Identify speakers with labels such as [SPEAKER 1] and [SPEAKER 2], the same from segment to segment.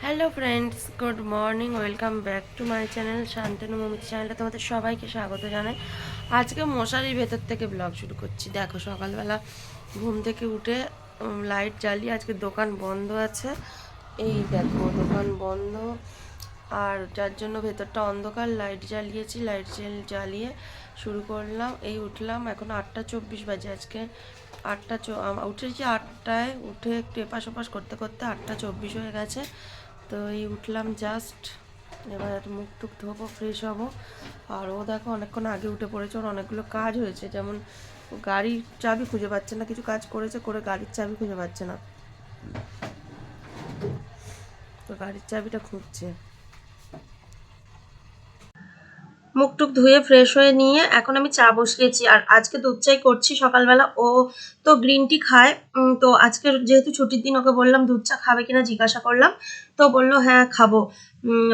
[SPEAKER 1] Hello friends, good morning. Welcome back to my channel Shantanu Mamita চ্যানেলটা তোমাদের সবাইকে স্বাগত জানাই। আজকে মশারির ভেতর থেকে ব্লগ শুরু করছি। দেখো, সকালবেলা ঘুম থেকে উঠে লাইট জ্বালিয়ে, আজকে দোকান বন্ধ আছে। এই দেখো, দোকান বন্ধ, আর যার জন্য ভেতরটা অন্ধকার, লাইট জ্বালিয়েছি। লাইট জ্বালিয়ে শুরু করলাম। এই উঠলাম, এখন 8:24 বাজে। আজকে উঠেছি 8টায়, উঠে একটু এপাশ ওপাশ করতে করতে 8:24 হয়ে গেছে। তো এই উঠলাম জাস্ট, এবার মুখ টুক ধোবো, ফ্রেশ হবো। আর ও দেখো অনেকক্ষণ আগে উঠে পড়েছে, ওর অনেকগুলো কাজ হয়েছে। যেমন গাড়ির চাবি খুঁজে পাচ্ছে না, কিছু কাজ করেছে করে গাড়ির চাবি খুঁজে পাচ্ছে না, তো গাড়ির চাবিটা খুঁজছে। মুখ টুক ধুয়ে ফ্রেশ হয়ে নিয়ে এখন আমি চা বসিয়েছি। আর আজকে দুধ চাই করছি সকালবেলা। ও তো গ্রিন টি খায়, তো আজকে যেহেতু ছুটির দিন, ওকে বললাম দুধ চা খাবে কিনা, জিজ্ঞাসা করলাম। তো বললো হ্যাঁ খাবো,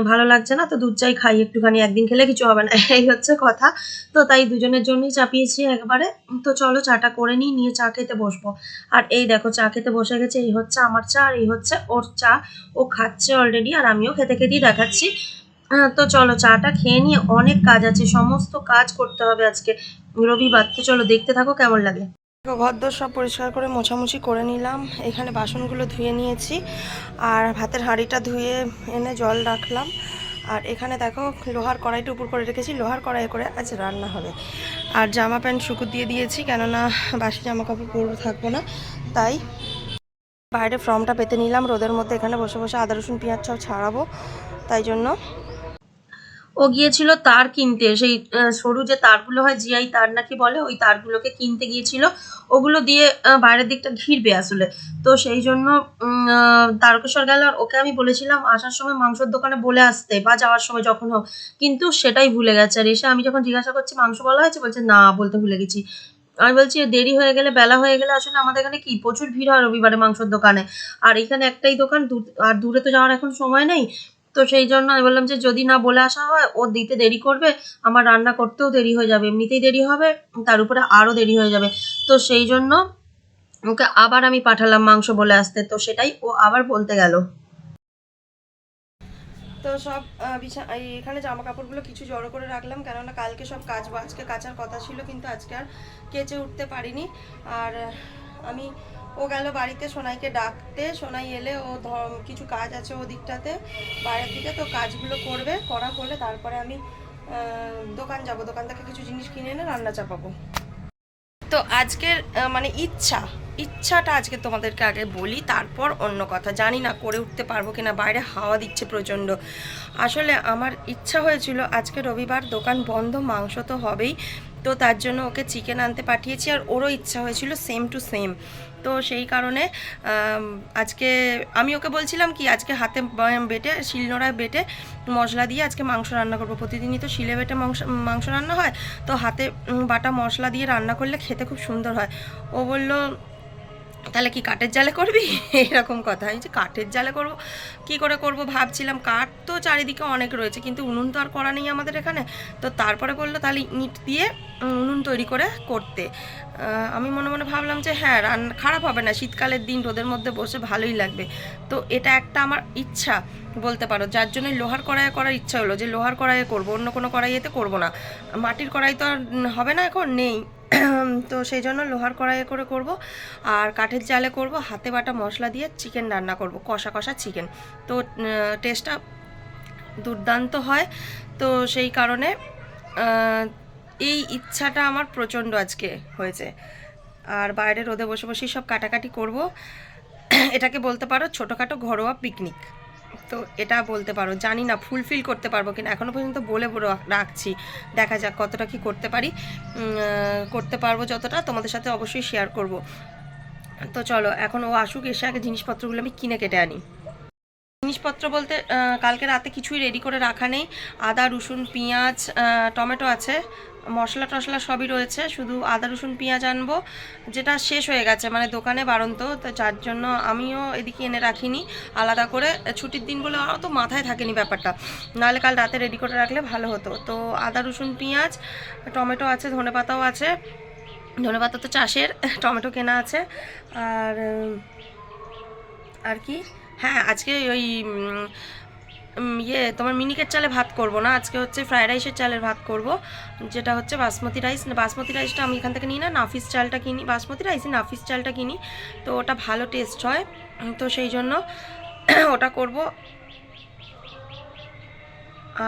[SPEAKER 1] ভালো লাগছে না তো দুধ চাই খাই একটুখানি, একদিন খেলে কিছু হবে না এই হচ্ছে কথা। তো তাই দুজনের জন্যই চাপিয়েছি একবারে। তো চলো চাটা করে নিই, নিয়ে চা খেতে বসবো। আর এই দেখো চা খেতে বসে গেছে। এই হচ্ছে আমার চা আর এই হচ্ছে ওর চা। ও খাচ্ছে অলরেডি, আর আমিও খেতে খেতেই দেখাচ্ছি। তো চলো চাটা খেয়ে নিয়ে, অনেক কাজ আছে, সমস্ত কাজ করতে হবে আজকে, রবিবার। তো চলো দেখতে থাকো কেমন লাগে। ঘরদোর সব পরিষ্কার করে মোছামুছি করে নিলাম। এখানে বাসনগুলো ধুয়ে নিয়েছি, আর ভাতের হাঁড়িটা ধুয়ে এনে জল রাখলাম। আর এখানে দেখো লোহার কড়াইটা উপর করে রেখেছি, লোহার কড়াই করে আজ রান্না হবে। আর জামা প্যান্ট শুকো দিয়ে দিয়েছি, কেননা বাসি জামা কাপড় পরে থাকবো না, তাই বাইরে ফর্মটা পেতে নিলাম রোদের মধ্যে। এখানে বসে বসে আদা রসুন পেঁয়াজ সব ছাড়াবো, তাই জন্য। ও গিয়েছিল তার কিনতে, সেই সরু যে তারগুলো হয়, জিআই তার নাকি বলে, ওই তারগুলোকে কিনতে গিয়েছিল। ওগুলো দিয়ে বাইরের দিকটা ঘিরবে আসলে। তো সেই জন্য তারকেশ্বর গেল। আর ওকে আমি বলেছিলাম আসার সময় মাংসের দোকানে বলে আসতে, বা যাওয়ার সময় যখন হোক, কিন্তু সেটাই ভুলে গেছে। আর এসে আমি যখন জিজ্ঞাসা করছি মাংস বলা হয়েছে, বলছে না, বলতে ভুলে গেছি। আমি বলছি দেরি হয়ে গেলে, বেলা হয়ে গেলে, আসলে আমাদের এখানে কি প্রচুর ভিড় হয় রবিবারে মাংসের দোকানে। আর এখানে একটাই দোকান, আর দূরে তো যাওয়ার এখন সময় নেই। তো সেই জন্য আমি বললাম যে যদি না বলে আসা হয়, ও দিতে দেরি করবে, আমার রান্না করতেও দেরি হয়ে যাবে, এমনিতেই দেরি হবে, তার উপরে আরও দেরি হয়ে যাবে। তো সেই জন্য ওকে আবার আমি পাঠালাম মাংস বলে আসতে। তো সেটাই ও আবার বলতে গেল। তো সব এখানে জামা কাপড়গুলো কিছু জড়ো করে রাখলাম, কেননা কালকে সব কাচবো। আজকে কাচার কথা ছিল, কিন্তু আজকে আর কেচে উঠতে পারিনি। আর আমি, ও গেল বাড়িতে সোনাইকে ডাকতে। সোনাই এলে ও কিছু কাজ আছে ও দিকটাতে, বাইরের দিকে। তো কাজগুলো করা হলে তারপরে আমি দোকান যাব, দোকান থেকে কিছু জিনিস কিনে এনে রান্না চাপাবো। তো আজকের মানে ইচ্ছাটা আজকে তোমাদেরকে আগে বলি, তারপর অন্য কথা। জানি না করে উঠতে পারবো কিনা, বাইরে হাওয়া দিচ্ছে প্রচণ্ড। আসলে আমার ইচ্ছা হয়েছিল, আজকে রবিবার, দোকান বন্ধ, মাংস তো হবেই। তো তার জন্য ওকে চিকেন আনতে পাঠিয়েছি, আর ওরও ইচ্ছা হয়েছিল সেম টু সেম। তো সেই কারণে আজকে আমি ওকে বলছিলাম কি, আজকে হাতে বেটে, শিলনোড়ায় বেটে মশলা দিয়ে আজকে মাংস রান্না করবো। প্রতিদিনই তো শিলে বেটে মাংস রান্না হয়, তো হাতে বাটা মশলা দিয়ে রান্না করলে খেতে খুব সুন্দর হয়। ও বলল তাহলে কি কাঠের জালে করবি এরকম কথা। এই যে কাঠের জালে করব, কি করে করব ভাবছিলাম। কাঠ তো চারিদিকে অনেক রয়েছে, কিন্তু উনুন তো আর করা নেই আমাদের এখানে। তো তারপরে বললো তাহলে ইট দিয়ে উনুন তৈরি করে করতে। আমি মনে মনে ভাবলাম যে হ্যাঁ, রান্না খারাপ হবে না, শীতকালের দিন রোদের মধ্যে বসে ভালোই লাগবে। তো এটা একটা আমার ইচ্ছা বলতে পারো, যার জন্য লোহার কড়াইয়ে করার ইচ্ছা হলো, যে লোহার কড়াইয়ে করবো, অন্য কোনো কড়াইয়েতে করবো না। মাটির কড়াই তো আর হবে না, এখন নেই। তো সেই জন্য লোহার কড়াইয়ে করে করব। আর কাঠের জালে করব, হাতে বাটা মশলা দিয়ে চিকেন রান্না করব, কষা কষা চিকেন। তো টেস্টটা দুর্দান্ত হয়। তো সেই কারণে এই ইচ্ছাটা আমার প্রচণ্ড আজকে হয়েছে। আর বাইরে রোদে বসে বসেই সব কাটাকাটি করব। এটাকে বলতে পারো ছোটোখাটো ঘরোয়া পিকনিক। তো এটা বলতে পারো, জানি না ফুলফিল করতে পারবো কিনা, এখনও পর্যন্ত বলে রাখছি, দেখা যাক কতটা কি করতে পারি। করতে পারবো যতটা, তোমাদের সাথে অবশ্যই শেয়ার করব। তো চলো এখন ও আসুক, এসে আগে জিনিসপত্রগুলো আমি কিনে কেটে আনি। জিনিসপত্র বলতে কালকে রাতে কিছুই রেডি করে রাখা নেই। আদা রসুন পেঁয়াজ টমেটো আছে, মশলা টশলা সবই রয়েছে, শুধু আদা রসুন পেঁয়াজ আনবো, যেটা শেষ হয়ে গেছে, মানে দোকানে বারন্ত, তো যার জন্য আমিও এদিকে এনে রাখিনি আলাদা করে। ছুটির দিন বলে অত মাথায় থাকেনি ব্যাপারটা, নাহলে কাল রাতে রেডি করে রাখলে ভালো হতো। তো আদা রসুন পেঁয়াজ, টমেটো আছে, ধনেপাতাও আছে। ধনেপাতা তো চাষের, টমেটো কেনা আছে। আর আর কি, হ্যাঁ আজকে ওই তোমার মিনিকেট চালে ভাত করব না, আজকে হচ্ছে ফ্রায়েড রাইসের চালের ভাত করব, যেটা হচ্ছে বাসমতি রাইস। বাসমতি রাইসটা আমি এখান থেকে নিই না, নাফিস চালটা কিনি। বাসমতি রাইসে নাফিস চালটা কিনি, তো ওটা ভালো টেস্ট হয়, তো সেই জন্য ওটা করব।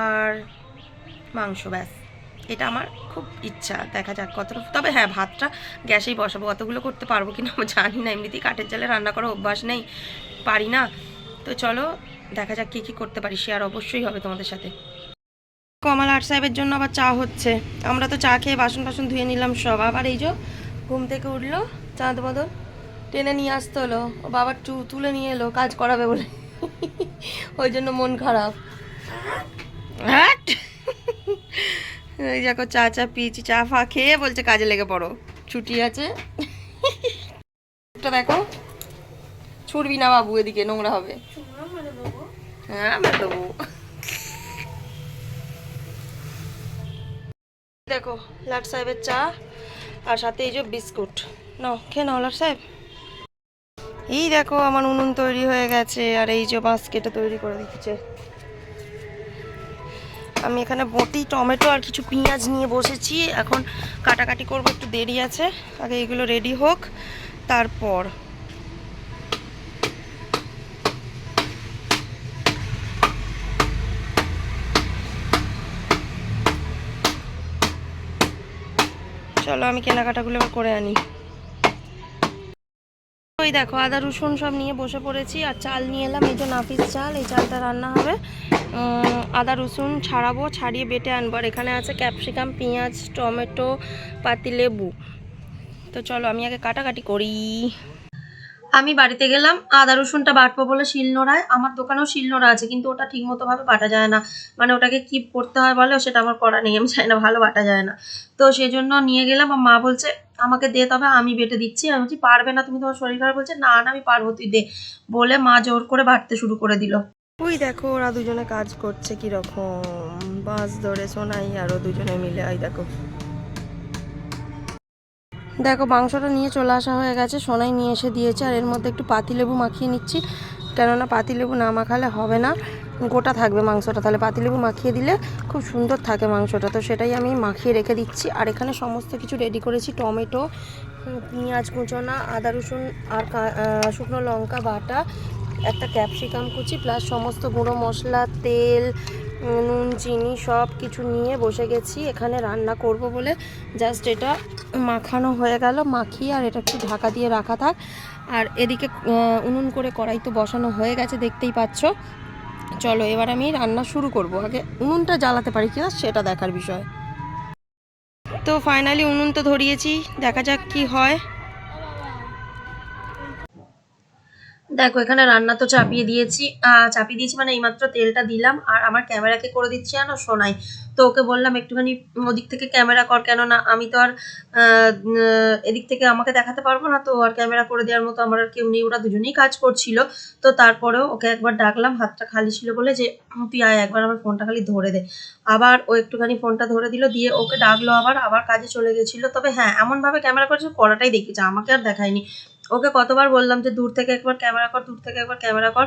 [SPEAKER 1] আর মাংস, ব্যাস। এটা আমার খুব ইচ্ছা, দেখা যাক কতটা। তবে হ্যাঁ, ভাতটা গ্যাসেই বসাবো, অতগুলো করতে পারবো কিনা আমি জানি না, এমনিতেই কাঠের জালে রান্না করার অভ্যাস নেই, পারি না। তো চলো দেখা যাক কী কী করতে পারি, শেয়ার অবশ্যই হবে তোমাদের সাথে। কমাল আট সাহেবের জন্য আবার চা হচ্ছে, আমরা তো চা খেয়ে বাসন টাসন ধুয়ে নিলাম সব। আবার এই যে ঘুম থেকে উঠলো, চাঁদ বদল টেনে নিয়ে আসতে হলো, ও বাবার তুলে নিয়ে এলো কাজ করাবে বলে, ওই জন্য মন খারাপ। হ্যাঁ এই দেখো চা চা পিয়েছি, চা ফা খেয়ে বলছে কাজে লেগে পড়ো, ছুটি আছে। দেখো ছুটবি না বাবু, এদিকে নোংরা হবে। হ্যাঁ দেবো। দেখো লাট সাহেবের চা, আর সাথে এই যে বিস্কুট, নাও খেয়ে নাও লাট সাহেব। এই দেখো আমার উনুন তৈরি হয়ে গেছে, আর এই যে বাস্কেটে তৈরি করে দিচ্ছে। আমি এখানে বটি, টমেটো আর কিছু পেঁয়াজ নিয়ে বসেছি, এখন কাটাকাটি করবো, একটু দেরি আছে, আগে এগুলো রেডি হোক তারপর। চলো আমি কেনাকাটাগুলো এবার করে আনি। ওই দেখো আদা রসুন সব নিয়ে বসে পড়েছি, আর চাল নিয়ে এলাম, এই যে নাফিস চাল, এই চালটা রান্না হবে। আদা রসুন ছাড়াবো, ছাড়িয়ে বেটে আনবো। আর এখানে আছে ক্যাপসিকাম, পেঁয়াজ, টমেটো, পাতিলেবু। তো চলো আমি আগে কাটাকাটি করি। আমি বাড়িতে গেলাম, আদা রসুনটা বাটবো বলে শিলনোড়ায়, আমার দোকানেও শিলনোড়া আছে, কিন্তু ওটা ঠিক মতো ভাবে বাটা যায় না, মানে ওটাকে কি করতে হয় বলে, সেটা আমার করা নেই, আমি চাই না, ভালো বাটা যায় না। তো সেই জন্য নিয়ে গেলাম, আর মা বলছে আমাকে দে, তবে আমি বেটে দিচ্ছি। আমি বলছি পারবে না তুমি, তোমার শরীর খারাপ। বলছে না না আমি পারবো, তুই দে, বলে মা জোর করে বাটতে শুরু করে দিল। ওই দেখো ওরা দুজনে কাজ করছে কিরকম, বাঁশ ধরে সোনাই আরো দুজনে মিলে। ওই দেখো দেখো মাংসটা নিয়ে চলে আসা হয়ে গেছে, সোনাই নিয়ে এসে দিয়েছে, আর এর মধ্যে একটু পাতিলেবু মাখিয়ে নিচ্ছি, কেননা পাতিলেবু না মাখালে হবে না, গোটা থাকবে মাংসটা, তাহলে পাতিলেবু মাখিয়ে দিলে খুব সুন্দর থাকে মাংসটা, তো সেটাই আমি মাখিয়ে রেখে দিচ্ছি। আর এখানে সমস্ত কিছু রেডি করেছি, টমেটো, পেঁয়াজ কুচোনা, আদা রসুন আর শুকনো লঙ্কা বাটা, একটা ক্যাপসিকাম কুচি, প্লাস সমস্ত গুঁড়ো মশলা, তেল, নুন, চিনি সব কিছু নিয়ে বসে গেছি এখানে রান্না করব বলে। জাস্ট এটা মাখানো হয়ে গেল, মাখিয়ে আর এটা একটু ঢাকা দিয়ে রাখা থাক। আর এদিকে উনুন করে কড়াই তো বসানো হয়ে গেছে, দেখতেই পাচ্ছ। চলো এবার আমি রান্না শুরু করব, আগে উনুনটা জ্বালাতে পারি কিনা সেটা দেখার বিষয়। তো ফাইনালি উনুন তো ধরিয়েছি, দেখা যাক কি হয়। দেখো এখানে রান্না তো চাপিয়ে দিয়েছি, মানে এইমাত্র তেলটা দিলাম, আর আমার ক্যামেরাকে করে দিচ্ছি জানো সোনাই। তো ওকে বললাম একটুখানি ওদিক থেকে ক্যামেরা কর, কেননা আমি তো আর এদিক থেকে আমাকে দেখাতে পারবো না, তো আর ক্যামেরা করে দেওয়ার মতো আমার আর কেউ নেই, ওরা দুজনেই কাজ করছিল। তো তারপরেও ওকে একবার ডাকলাম, হাতটা খালি ছিল বলে, যে তুই আয় একবার আমার ফোনটা খালি ধরে দে। আবার ও একটুখানি ফোনটা ধরে দিল, দিয়ে ওকে ডাকলো, আবার কাজে চলে গেছিলো। তবে হ্যাঁ এমনভাবে ক্যামেরা করেছে, করাটাই দেখেছে, আমাকে আর দেখায়নি। ওকে কতবার বললাম যে দূর থেকে একবার ক্যামেরা কর, দূর থেকে একবার ক্যামেরা কর।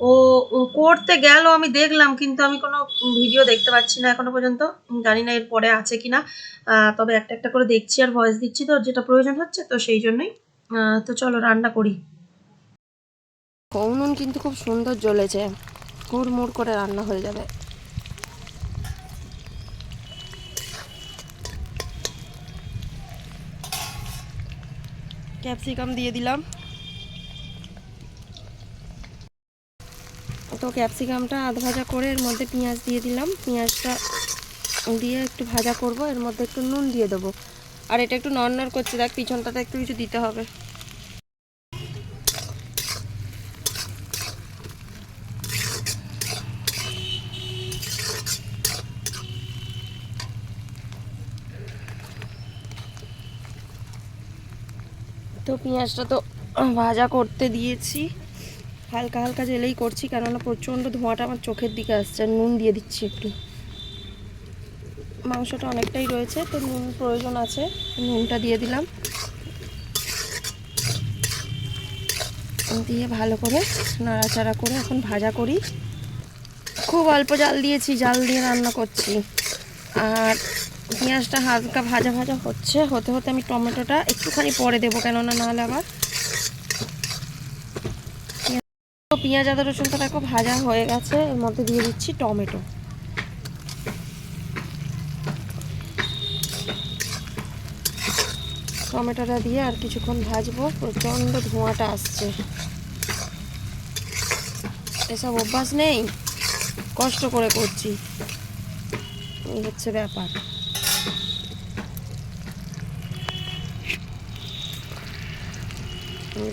[SPEAKER 1] ও করতে গেল, আমি দেখলাম, কিন্তু আমি কোনো ভিডিও দেখতে পাচ্ছি না এখনো পর্যন্ত, জানি না এরপরে আছে কিনা। তবে একটা একটা করে দেখছি আর ভয়েস দিচ্ছি, তো যেটা প্রয়োজন হচ্ছে, তো সেই জন্যই। তো চলো রান্না করি। উনুন কিন্তু খুব সুন্দর জ্বলেছে, হুড়মুড় করে রান্না হয়ে যাবে। ক্যাপসিকাম দিয়ে দিলাম, তো ক্যাপসিকামটা আধ ভাজা করে এর মধ্যে পেঁয়াজ দিয়ে দিলাম, পেঁয়াজটা দিয়ে একটু ভাজা করব, এর মধ্যে একটু নুন দিয়ে দেবো। আর এটা একটু নড়নড় করছে, দেখ পিছনটাতে একটু কিছু দিতে হবে। তো পেঁয়াজটা তো ভাজা করতে দিয়েছি, হালকা হালকা জেলেই করছি, কেননা প্রচণ্ড ধোঁয়াটা আমার চোখের দিকে আসছে। আর নুন দিয়ে দিচ্ছি একটু, মাংসটা অনেকটাই রয়েছে তো নুন প্রয়োজন আছে, নুনটা দিয়ে দিলাম। দিয়ে ভালো করে নাড়াচাড়া করে এখন ভাজা করি। খুব অল্প জাল দিয়েছি, জাল দিয়ে রান্না করছি। আর পেঁয়াজটা হালকা ভাজা ভাজা হতে হতে আমি টমেটোটা একটুখানি পরে দেবো, কেননা নাহলে আবার পেঁয়াজ আদা রসুনটা দেখো ভাজা হয়ে গেছে। এর মধ্যে দিয়ে দিচ্ছি টমেটো। টমেটোটা দিয়ে আর কিছুক্ষণ ভাজবো। প্রচণ্ড ধোঁয়াটা আসছে, এসব অভ্যাস নেই, কষ্ট করে করছি, এই হচ্ছে ব্যাপার।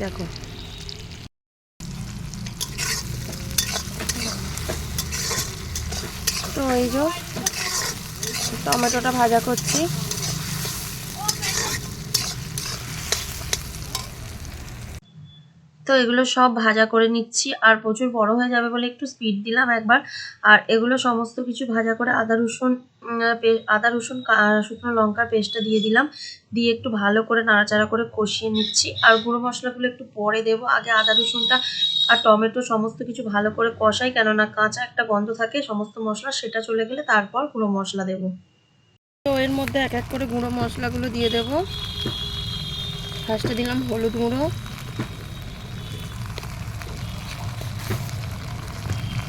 [SPEAKER 1] দেখো তো এই যে টমেটোটা ভাজা করছি। তো এগুলো সব ভাজা করে নিচ্ছি। আর প্রচুর বড় হয়ে যাবে বলে একটু স্পিড দিলাম একবার। আর এগুলো সমস্ত কিছু ভাজা করে আদা রসুন শুকনো লঙ্কার পেস্টটা দিয়ে দিলাম। দিয়ে একটু ভালো করে নাড়াচাড়া করে কষিয়ে নিচ্ছি। আর গুঁড়ো মশলাগুলো একটু পরে দেবো, আগে আদা রসুনটা আর টমেটো সমস্ত কিছু ভালো করে কষাই, কেননা কাঁচা একটা গন্ধ থাকে সমস্ত মশলা, সেটা চলে গেলে তারপর গুঁড়ো মশলা দেবো। তো এর মধ্যে এক এক করে গুঁড়ো মশলাগুলো দিয়ে দেবো। ফার্স্টে দিলাম হলুদ গুঁড়ো,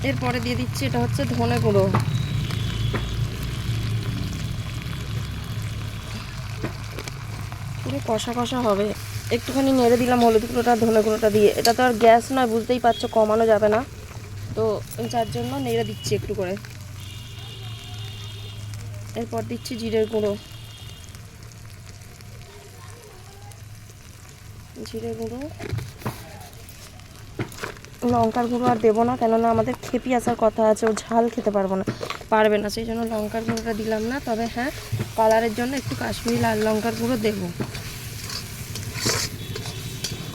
[SPEAKER 1] এরপরে দিয়ে দিচ্ছি এটা হচ্ছে ধনে গুঁড়ো, পুরো কষা কষা হবে। একটুখানি নেড়ে দিলাম হলুদ গুঁড়োটা ধনে গুঁড়োটা দিয়ে। এটা তো আর গ্যাস নয়, বুঝতেই পারছো, কমানো যাবে না, তো যার জন্য নেড়ে দিচ্ছি একটু করে। এরপর দিচ্ছি জিরের গুঁড়ো, লঙ্কার গুঁড়ো আর দেবো না, কেননা আমাদের খেপি আসার কথা আছে, ও ঝাল খেতে পারবে না, সেই জন্য লঙ্কার গুঁড়োটা দিলাম না। তবে হ্যাঁ, কালারের জন্য একটু কাশ্মীরি লাল লঙ্কার গুঁড়ো দেবো।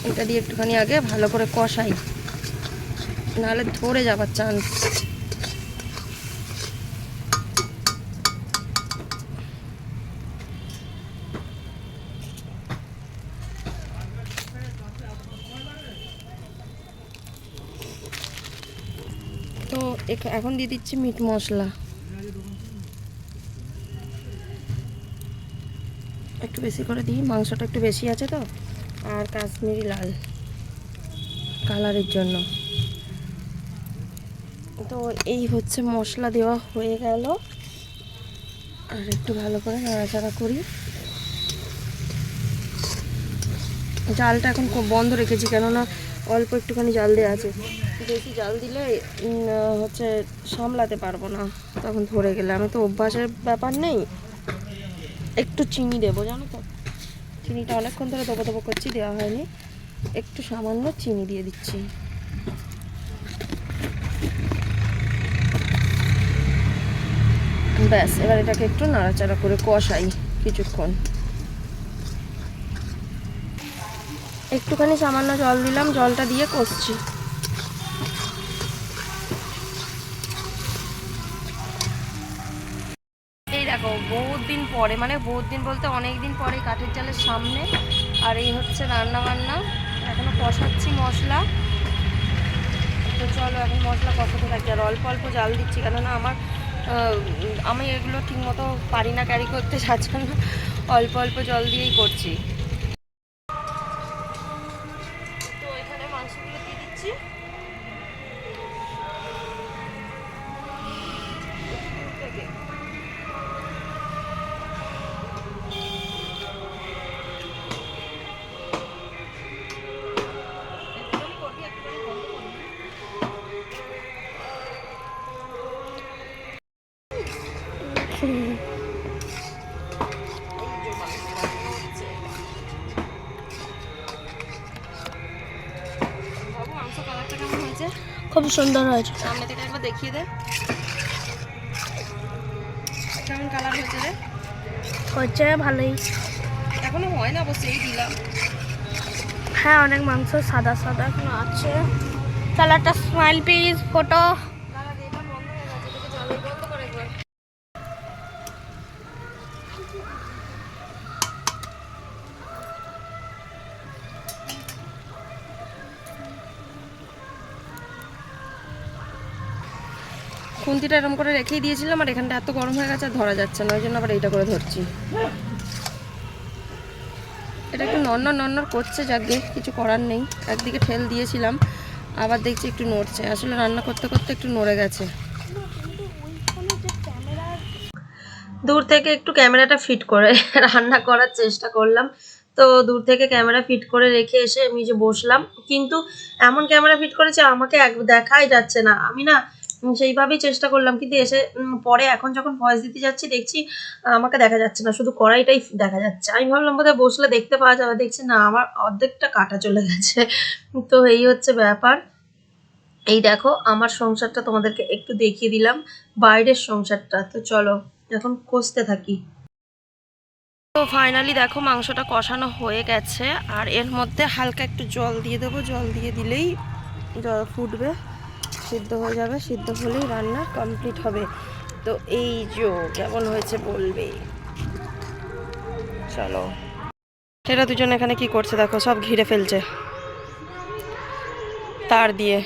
[SPEAKER 1] এটা দিয়ে একটুখানি আগে ভালো করে কষাই, নাহলে ধরে যাবার চান্স। তো এখন দিয়ে দিচ্ছি মিট মশলা, একটু বেশি করে দিই, মাংসটা একটু বেশি আছে তো। আর কাশ্মীরি লাল কালারের জন্য। তো এই হচ্ছে মশলা দেওয়া হয়ে গেল। আর একটু ভালো করে নাড়াচাড়া করি। জালটা এখন বন্ধ রেখেছি, কেননা অল্প একটুখানি জাল দেওয়া আছে। বেশি জাল দিলে হচ্ছে সামলাতে পারবো না, তখন ধরে গেলে। আমি তো অভ্যাসের ব্যাপার নেই। একটু চিনি দেবো, জানো তো, চিনিটা অনেকক্ষণ ধরে দবো করছি, দেওয়া হয়নি। একটু সামান্য চিনি দিয়ে দিচ্ছি। ব্যাস, এবার এটাকে একটু নাড়াচাড়া করে কষাই কিছুক্ষণ। একটুখানি সামান্য জল দিলাম, জলটা দিয়ে কষছি। এই দেখো, বহুত দিন পরে, মানে বহুত দিন বলতে অনেক দিন পরে কাঠের জালের সামনে। আর এই হচ্ছে রান্না বান্না, এখনো কষাচ্ছি মশলা। তো চলো এখন মশলা কষাতে থাকি। আর অল্প অল্প জাল দিচ্ছি, কেননা আমি এগুলো ঠিকমতো পারি না ক্যারি করতে, যার জন্য অল্প অল্প জল দিয়েই করছি। তো এখানে মাংসগুলো দিয়ে দিচ্ছি। খুব সুন্দর হয়েছে, সামনে থেকে একবার দেখিয়ে দে কেমন কালার হয়েছে রে। হচ্ছে ভালোই, এখনো হয় না, অবশ্যই দিলাম। হ্যাঁ, অনেক মাংস সাদা সাদা এখনো আছে। তাহলে একটা স্মাইল প্লিজ, ফটো। খুন্তিটা এরকম করে রেখেই দিয়েছিলাম, আর এখানটা এত গরম হয়ে গেছে আর ধরা যাচ্ছে না, ওই জন্য আবার এইটা করে ধরছি। এটা একটু নড়নড় করছে, যাকে কিছু করার নেই। একদিকে ঠেল দিয়েছিলাম, আবার দেখছি একটু নড়ছে। আসলে রান্না করতে করতে একটু নড়ে গেছে। দূর থেকে একটু ক্যামেরাটা ফিট করে রান্না করার চেষ্টা করলাম। তো দূর থেকে ক্যামেরা ফিট করে রেখে এসে আমি যে বসলাম, কিন্তু এমন ক্যামেরা ফিট করেছে আমাকে দেখাই যাচ্ছে না। আমি না সেইভাবেই চেষ্টা করলাম, কিন্তু এসে পরে এখন যখন ভয়েস দিতে যাচ্ছি দেখছি আমাকে দেখা যাচ্ছে না, শুধু কড়াইটাই দেখা যাচ্ছে। আমি ভাবলাম বোধহয় বসলে দেখতে পাওয়া যাবে, দেখছি না, আমার অর্ধেকটা কাটা চলে গেছে। তো এই হচ্ছে ব্যাপার। এই দেখো আমার সংসারটা তোমাদেরকে একটু দেখিয়ে দিলাম, বাইরের সংসারটা। তো চলো এখন কষতে থাকি। তো ফাইনালি দেখো মাংসটা কষানো হয়ে গেছে, আর এর মধ্যে হালকা একটু জল দিয়ে দেবো। জল দিয়ে দিলেই জল ফুটবে, সিদ্ধ হয়ে যাবে। সিদ্ধ হলেই রান্না কমপ্লিট হবে। তো এই যে কেমন হয়েছে বলবে। চলো, এরা দুজন এখানে কি করছে দেখো, সব ঘিরে ফেলছে তার দিয়ে।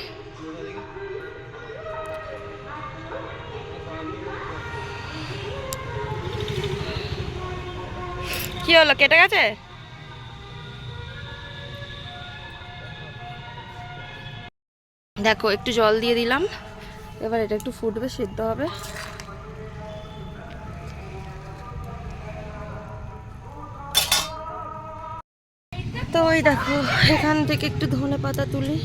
[SPEAKER 1] কি হলো, কেটে গেছে? দেখো একটু জল দিয়ে দিলাম, এবার এটা একটু ফুটবে, সিদ্ধ হবে। তো ওই দেখো এখান থেকে একটু ধনে পাতা তুলি।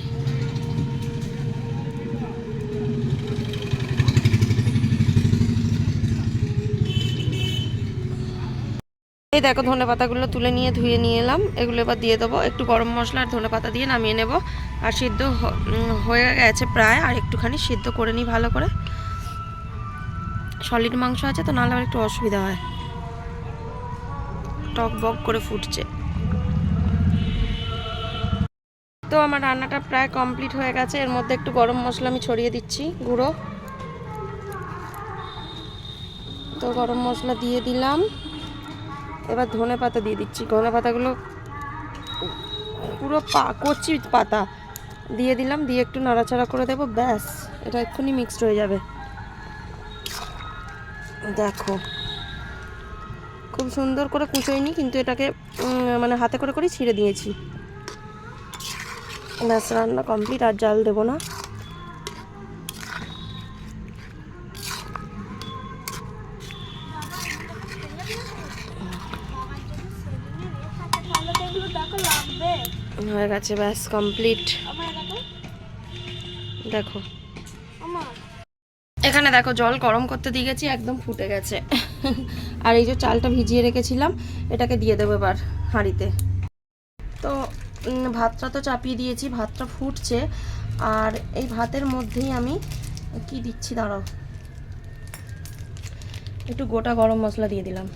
[SPEAKER 1] এই দেখো ধনে পাতাগুলো তুলে নিয়ে ধুয়ে নিয়ে এলাম। এগুলো এবার দিয়ে দেবো, একটু গরম মশলা আর ধনে পাতা দিয়ে নামিয়ে নেব। আর সিদ্ধ হয়ে গেছে প্রায়, আর একটুখানি সিদ্ধ করে নিই ভালো করে। সলিড মাংস আছে তো, নাহলে আবার একটু অসুবিধা হয়। টক বক করে ফুটছে। তো আমার রান্নাটা প্রায় কমপ্লিট হয়ে গেছে। এর মধ্যে একটু গরম মশলা আমি ছড়িয়ে দিচ্ছি, গুঁড়ো। তো গরম মশলা দিয়ে দিলাম, এবার ধনে পাতা দিয়ে দিচ্ছি। ধনে পাতাগুলো পুরো কচি পাতা দিয়ে দিলাম, দিয়ে একটু নাড়াচাড়া করে দেবো, ব্যাস। এটা এক্ষুনি মিক্সড হয়ে যাবে। দেখো খুব সুন্দর করে কুচোইনি, কিন্তু এটাকে মানে হাতে করে করেই ছিঁড়ে দিয়েছি। ব্যাস, রান্না কমপ্লিট। আর জাল দেবো না। হয়ে গেছে, ব্যাস কমপ্লিট। দেখো এখানে দেখো জল গরম করতে দিয়ে গেছি, একদম ফুটে গেছে। আর এই যে চালটা ভিজিয়ে রেখেছিলাম, এটাকে দিয়ে দেবো এবার হাঁড়িতে। তো ভাতটা তো চাপিয়ে দিয়েছি, ভাতটা ফুটছে। আর এই ভাতের মধ্যেই আমি কি দিচ্ছি দাঁড়াও, একটু গোটা গরম মশলা দিয়ে দিলাম।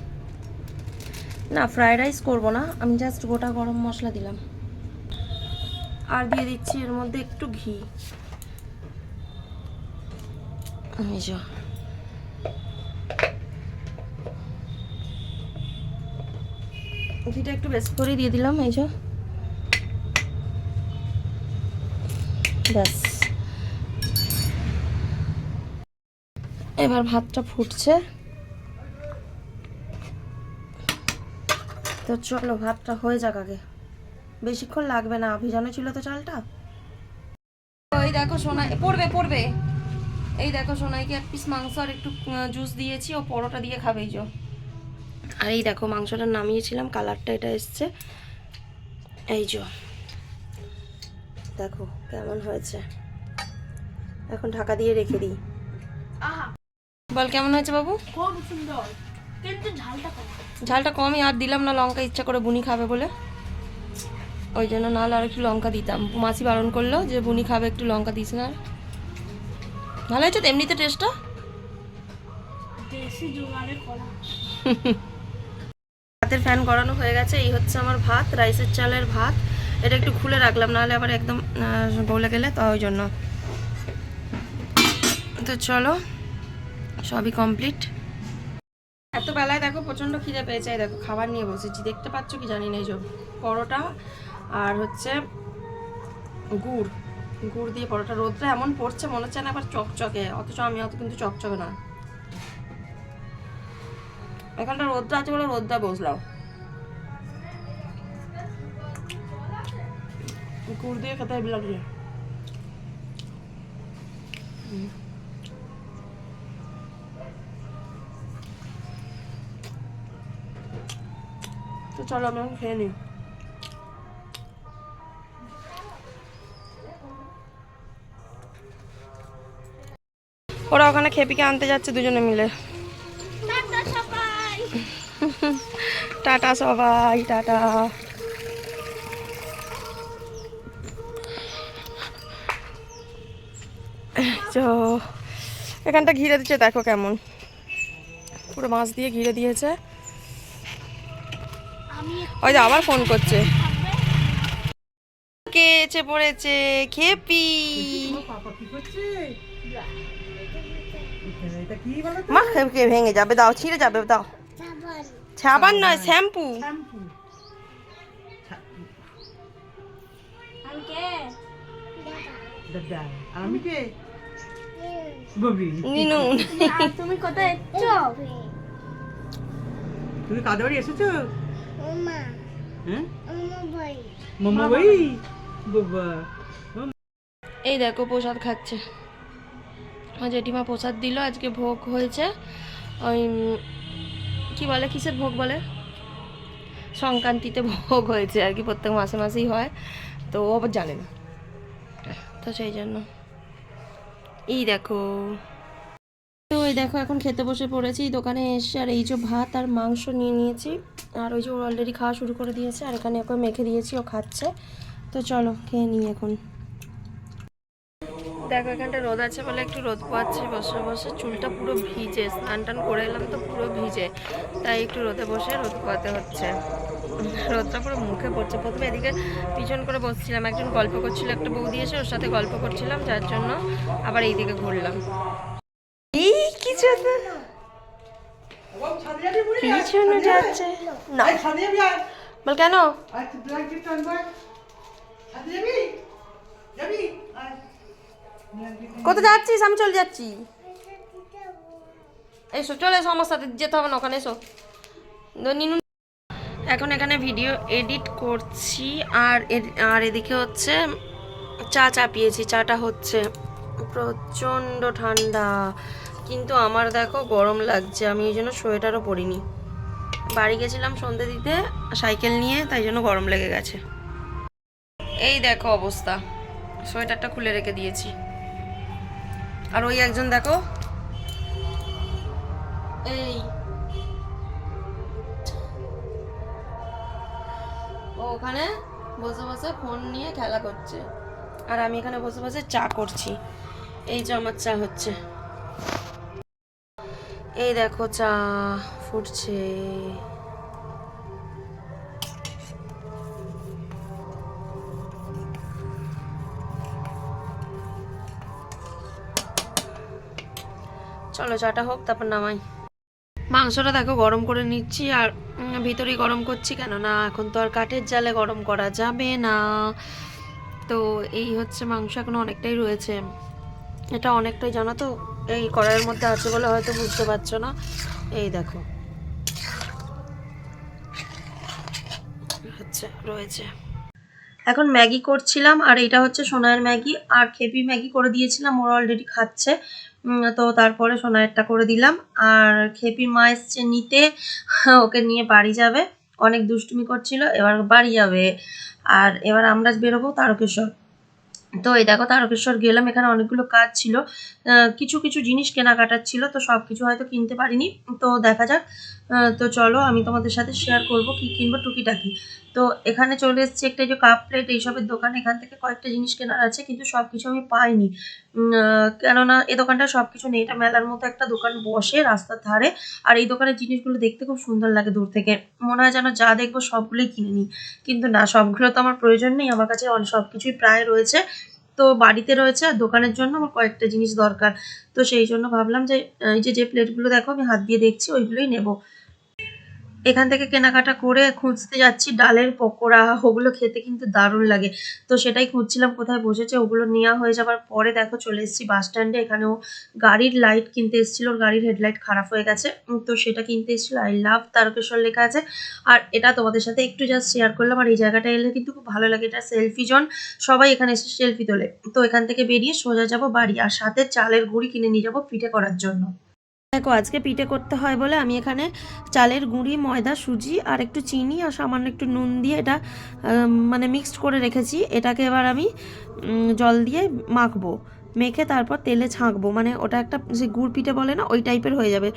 [SPEAKER 1] না, ফ্রাইড রাইস করবো না, আমি জাস্ট গোটা গরম মশলা দিলাম। আর দিয়ে দিচ্ছি এর মধ্যে একটু ঘি। ঘিটা একটু বেশি করে দিয়ে দিলাম, এই যে ব্যাস। এবার ভাতটা ফুটছে, তো চলো ভাতটা হয়ে যাক আগে, বেশিক্ষণ লাগবে না, ভিজানো ছিল তো চালটা। এই দেখো সোনাই পড়বে। এই দেখো সোনাইকে এক পিস মাংস আর একটু জুস দিয়েছি, ও পরোটা দিয়ে খাবে। এই যে, আর এই দেখো মাংসটা নামিয়েছিলাম, কালারটা এটা এসছে। এই যে দেখো কেমন হয়েছে। এখন ঢাকা দিয়ে রেখে দিই। বল কেমন হয়েছে বাবু?
[SPEAKER 2] খুব সুন্দর, কিন্তু
[SPEAKER 1] ঝালটা কমই। আর দিলাম না লঙ্কা, ইচ্ছা করে বুনি খাবে বলে, ওই জন্য। নাহলে আর একটু লঙ্কা দিতাম, মাসি বারণ করলো যে বুনি খাবে, একটু লঙ্কা দিস না। ভালো হয়েছে তো এমনিতে টেস্টটা।
[SPEAKER 2] দেশি জোগাড়ে করা।
[SPEAKER 1] ভাতের ফ্যান করানো হয়ে গেছে। এই হচ্ছে আমার ভাত, রাইসের চালের ভাত। এটা একটু খুলে রাখলাম, নাহলে আবার একদম গলে গেলে, তো ওই জন্য। তো চলো সবই কমপ্লিট। এত বেলায় দেখো প্রচণ্ড খিদে পেয়েছে, দেখো খাবার নিয়ে বসেছি, দেখতে পাচ্ছ কি জানি না। এই যে পরোটা আর হচ্ছে গুড়, গুড় দিয়ে পরোটা। রোদটা এমন পড়ছে মনে হচ্ছে না আবার চকচকে, অথচ আমি অত কিন্তু চকচকে না। এখানটা রোদটা আছে বলে রোদটা বসলাম। গুড় দিয়ে খেতে হেবি লাগছে। তো চলো আমি এখন খেয়ে নিই। ওরা ওখানে খেপিকে আনতে যাচ্ছে দুজনে মিলে। টাটা সবাই, টাটা। তো এখানটা ঘিরে দিচ্ছে, দেখো কেমন পুরো মাছ দিয়ে ঘিরে দিয়েছে। ওই যে আবার ফোন করছে, কে এসে পড়েছে? খেপি। মা খেপকে ভেঙে যাবে, দাও ছিঁড়ে যাবে, দাও। সাবান নয়, শ্যাম্পু।
[SPEAKER 3] আমি কে ববি
[SPEAKER 1] নিনু।
[SPEAKER 2] তুমি কোথায় এসছো?
[SPEAKER 3] তুমি কাদের বাড়ি এসেছো?
[SPEAKER 4] Mama,
[SPEAKER 3] হ্যাঁ
[SPEAKER 4] Mama boy.
[SPEAKER 3] মামা বাড়ি বাবা।
[SPEAKER 1] এই দেখো প্রসাদ খাচ্ছে। আমার জেঠিমা প্রসাদ দিল, আজকে ভোগ হয়েছে। ওই কি বলে, কিসের ভোগ বলে, সংক্রান্তিতে ভোগ হয়েছে আর কি, প্রত্যেক মাসে মাসেই হয়, তো ও আবার জানে না, তো সেই জন্য। এই দেখো, তো এই দেখো এখন খেতে বসে পড়েছি দোকানে এসে। আর এই যে ভাত আর মাংস নিয়ে নিয়েছি, আর ওই যে ও অলরেডি খাওয়া শুরু করে দিয়েছে, আর এখানে ওকে মেখে দিয়েছি, ও খাচ্ছে। তো চলো খেয়ে নিই এখন। দেখো এখানটা রোদ আছে বলে একটু রোদ পাচ্ছি বসে বসে। চুলটা পুরো ভিজে, স্নান টান করে এলাম তো পুরো ভিজে, তাই একটু রোদে বসে রোদ পোয়াতে হচ্ছে। রোদটা পুরো মুখে পড়ছে। প্রথমে এদিকে পিছন করে বসছিলাম, একজন গল্প করছিল, একটা বৌদি এসে ওর সাথে গল্প করছিলাম, যার জন্য আবার এইদিকে ঘুরলাম। এই কিছু পিছনে যাচ্ছে না, বল কেন? কোথায় যাচ্ছিস? আমি চলে যাচ্ছি। এসো, চলে এসো, আমার সাথে যেতে হবে না ওখানে, এসো। নিনু এখন এখানে ভিডিও এডিট করছি, আর আর এদিকে হচ্ছে চা চাপিয়েছি। চাটা হচ্ছে, প্রচণ্ড ঠান্ডা, কিন্তু আমার দেখো গরম লাগছে, আমি এই জন্য সোয়েটারও পরিনি। বাড়ি গেছিলাম সন্ধে দিতে সাইকেল নিয়ে, তাই জন্য গরম লেগে গেছে। এই দেখো অবস্থা, সোয়েটারটা খুলে রেখে দিয়েছি। আর ওই একজন দেখো, এই ও ওখানে বসে বসে ফোন নিয়ে খেলা করছে, আর আমি এখানে বসে বসে চা করছি। এই যে আমার চা হচ্ছে, এই দেখো চা ফুটছে। চলো চাটা হোক, তারপর নামাই। মাংসটা দেখো গরম করে নিচ্ছি, আর ভিতরেই গরম করছি, কেন না এখন তো আর কাঠের জালে গরম করা যাবে না। তো এই হচ্ছে মাংস, এখনো অনেকটাই রয়েছে। এটা অনেকটাই, জানো তো, এই কড়াইয়ের মধ্যে আছে বলে হয়তো বুঝতে পারছো না। এই দেখো হচ্ছে রয়েছে। এখন ম্যাগি করছিলাম, আর এটা হচ্ছে সোনার ম্যাগি, আর খেপি ম্যাগি করে দিয়েছিলাম, ওরা অলরেডি খাচ্ছে। তো তারপরে সোনায়েরটা করে দিলাম। আর খেপির মা এসছে নিতে, ওকে নিয়ে বাড়ি যাবে, অনেক দুষ্টুমি করছিল, এবার বাড়ি যাবে। আর এবার আমরা বেরোবো তারকেশ্বর। তো এই দেখো তারকেশ্বর গেলাম, এখানে অনেকগুলো কাজ ছিল, কিছু কিছু জিনিস কেনাকাটার ছিল, তো সব কিছু হয়তো কিনতে পারিনি, তো দেখা যাক। তো চলো আমি তোমাদের সাথে শেয়ার করব কি কিনবো টুকিটাকি। তো এখানে চলে এসেছি একটা যে কাপ প্লেট এইসবের দোকান, এখান থেকে কয়েকটা জিনিস কেনার আছে, কিন্তু সব কিছু আমি পাইনি, কেননা এই দোকানটা সব কিছু নেই। এটা মেলার মতো একটা দোকান বসে রাস্তার ধারে, আর এই দোকানের জিনিসগুলো দেখতে খুব সুন্দর লাগে দূর থেকে, মনে হয় যেন যা দেখবো সবগুলোই কিনে নিই, কিন্তু না, সবগুলো তো আমার প্রয়োজন নেই, আমার কাছে সব কিছুই প্রায় রয়েছে। তো বাড়িতে রয়েছে, আর দোকানের জন্য আমার কয়েকটা জিনিস দরকার, তো সেই জন্য ভাবলাম যে এই যে প্লেটগুলো দেখো আমি হাত দিয়ে দেখছি ওইগুলোই নেব। এখান থেকে কেনাকাটা করে খুঁজতে যাচ্ছি ডালের পকোড়া, ওগুলো খেতে কিন্তু দারুণ লাগে। তো সেটাই খুঁজছিলাম কোথায় বসেছে, ওগুলো নেওয়া হয়ে যাবার পরে দেখো চলে এসেছি বাস স্ট্যান্ডে। এখানেও গাড়ির লাইট কিনতে এসেছিল, ওর গাড়ির হেডলাইট খারাপ হয়ে গেছে, তো সেটা কিনতে এসেছিল। আই লাভ তারকেশ্বর লেখা আছে। আর এটা তোমাদের সাথে একটু জাস্ট শেয়ার করলাম। আর এই জায়গাটা এলে কিন্তু খুব ভালো লাগে, এটা সেলফি জোন, সবাই এখানে এসে সেলফি তোলে। তো এখান থেকে বেরিয়ে সোজা যাব বাড়ি, আর সাথে চালের গুঁড়ি কিনে নিয়ে যাবো পিঠে করার জন্য। দেখো আজকে পিঠে করতে হয় বলে আমি এখানে চালের গুঁড়ি, ময়দা, সুজি আর একটু চিনি আর সামান্য একটু নুন দিয়ে এটা মানে মিক্সড করে রেখেছি। এটাকে এবার আমি জল দিয়ে মাখবো, মেখে তারপর তেলে ছাঁকবো, মানে ওটা একটা যে গুড় পিঠে বলে না, ওই টাইপের হয়ে যাবে।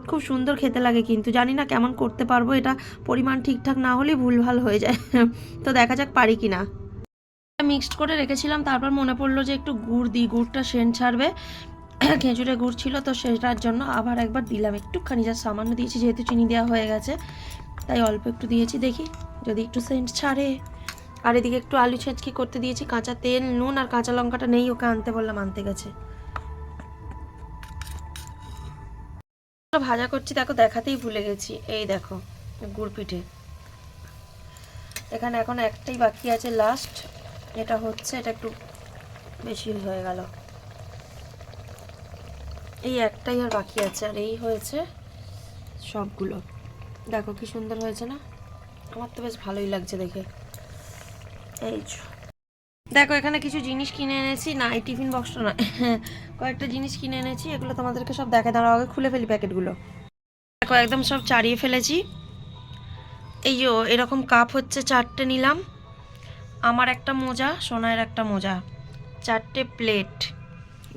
[SPEAKER 1] খুব সুন্দর খেতে লাগে, কিন্তু জানি না কেমন করতে পারবো, এটা পরিমাণ ঠিকঠাক না হলেই ভুলভাল হয়ে যায়। তো দেখা যাক পারি কি না। মিক্সড করে রেখেছিলাম, তারপর মনে পড়লো যে একটু গুড় দিই, গুড়টা সেন্ট ছাড়বে। খেজুরের গুড় ছিল তো সেটার জন্য আবার একবার দিলাম, একটুখানি যা সামান্য দিয়েছি, যেহেতু চিনি দেওয়া হয়ে গেছে তাই অল্প একটু দিয়েছি, দেখি যদি একটু সেন্ট ছাড়ে। আর এদিকে একটু আলু ছেঁচকি করতে দিয়েছি, কাঁচা তেল, নুন আর কাঁচা লঙ্কাটা নেই, ওকে আনতে বললাম, আনতে গেছে। ভাজা করছি, দেখো দেখাতেই ভুলে গেছি, এই দেখো গুড় পিঠে। এখানে এখন একটাই বাকি আছে লাস্ট, এটা হচ্ছে, এটা একটু বেশি হয়ে গেল, এই একটাই আর বাকি আছে, আর এই হয়েছে সবগুলো। দেখো কি সুন্দর হয়েছে না, আমার তো বেশ ভালোই লাগছে দেখে। এই দেখো এখানে কিছু জিনিস কিনে এনেছি, না এই টিফিন বক্সটা নয়, কয়েকটা জিনিস কিনে এনেছি, এগুলো তোমাদেরকে সব দেখে, দাঁড়াও আগে খুলে ফেলি প্যাকেটগুলো। দেখো একদম সব চাড়িয়ে ফেলেছি। এই যে এরকম কাপ হচ্ছে 4টে নিলাম, আমার একটা মোজা, সোনার একটা মোজা, 4টে প্লেট,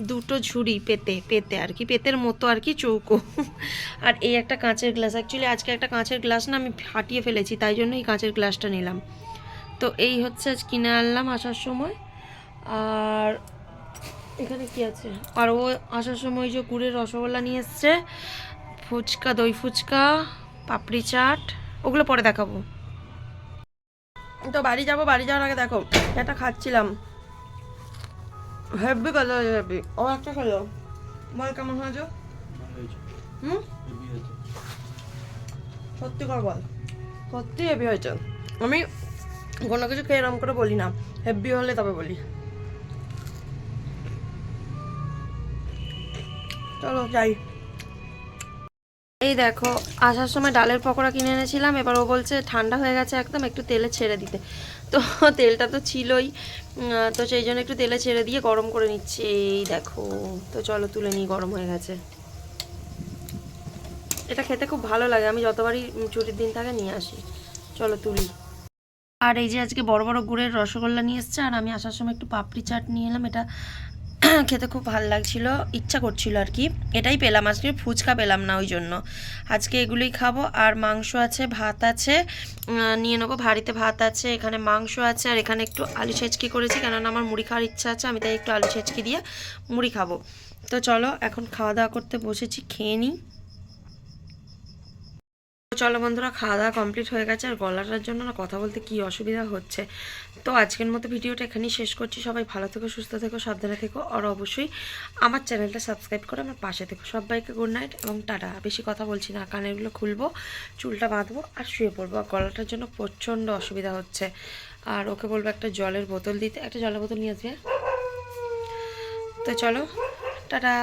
[SPEAKER 1] 2টো ঝুড়ি পেতে পেতে আর কি, পেতের মতো আর কি, চৌকো। আর এই একটা কাঁচের গ্লাস, অ্যাকচুয়ালি আজকে একটা কাঁচের গ্লাস না আমি ফাটিয়ে ফেলেছি, তাই জন্য এই কাঁচের গ্লাসটা নিলাম। তো এই হচ্ছে আজ কিনে আনলাম আসার সময়। আর এখানে কি আছে, আর ও আসার সময় যে গুড়ের রসগোল্লা নিয়ে এসছে, ফুচকা, দই ফুচকা, পাপড়ি চাট, ওগুলো পরে দেখাবো। তো বাড়ি যাবো, বাড়ি যাওয়ার আগে দেখো এটা খাচ্ছিলাম, হেভি কথা, হেভি। ও একটা খেলো, বল কেমন হয়েছে? হুম, সত্যি কর বল, সত্যি হেভি হয়েছে। আমি কোনো কিছু খেয়ে এরম করে বলি না, হেভি হলে তবে বলি। চলো যাই। এই দেখো আসার সময় ডালের পকোড়া কিনে এনেছিলাম, এবার ও বলছে ঠান্ডা হয়ে গেছে একদম, একটু তেলে ছেড়ে দিতে। তো তেলটা তো ছিলই, তো সেই জন্য একটু তেলে ছেড়ে দিয়ে গরম করে নিচ্ছে, এই দেখো। তো চলো তুলে নিই, গরম হয়ে গেছে। এটা খেতে খুব ভালো লাগে, আমি যতবারই ছুটির দিন থাকে নিয়ে আসি। চলো তুলি। আর এই যে আজকে বড় বড় গুড়ের রসগোল্লা নিয়ে এসছে, আর আমি আসার সময় একটু পাপড়ি চাট নিয়ে এলাম, এটা খেতে খুব ভালো লাগছিল, ইচ্ছা করছিল আর কি। এটাই পেলাম আজকে, ফুচকা পেলাম না, ওই জন্য আজকে এগুলোই খাবো। আর মাংস আছে, ভাত আছে, নিয়ে নেবো, ভারীতে ভাত আছে, এখানে মাংস আছে, আর এখানে একটু আলু ছেঁচকি করেছি, কেননা আমার মুড়ি খাওয়ার ইচ্ছা আছে, আমি তাই একটু আলু ছেঁচকি দিয়ে মুড়ি খাবো। তো চলো এখন খাওয়া দাওয়া করতে বসেছি, খেয়ে নিই। চলো বন্ধুরা, খাওয়া দাওয়া কমপ্লিট হয়ে গেছে, আর গলাটার জন্য না কথা বলতে কি অসুবিধা হচ্ছে। তো আজকের মতো ভিডিওটা এখানেই শেষ করছি। সবাই ভালো থেকো, সুস্থ থেকো, সাবধানে থেকো, আর অবশ্যই আমার চ্যানেলটা সাবস্ক্রাইব করে আমার পাশে থেকো। সবাইকে গুড নাইট এবং টাটা। বেশি কথা বলছি না, কানেরগুলো খুলবো, চুলটা বাঁধবো আর শুয়ে পড়বো। আর গলাটার জন্য প্রচণ্ড অসুবিধা হচ্ছে। আর ওকে বলবো একটা জলের বোতল দিতে, একটা জলের বোতল নিয়ে আসবে। তো চলো টাটা।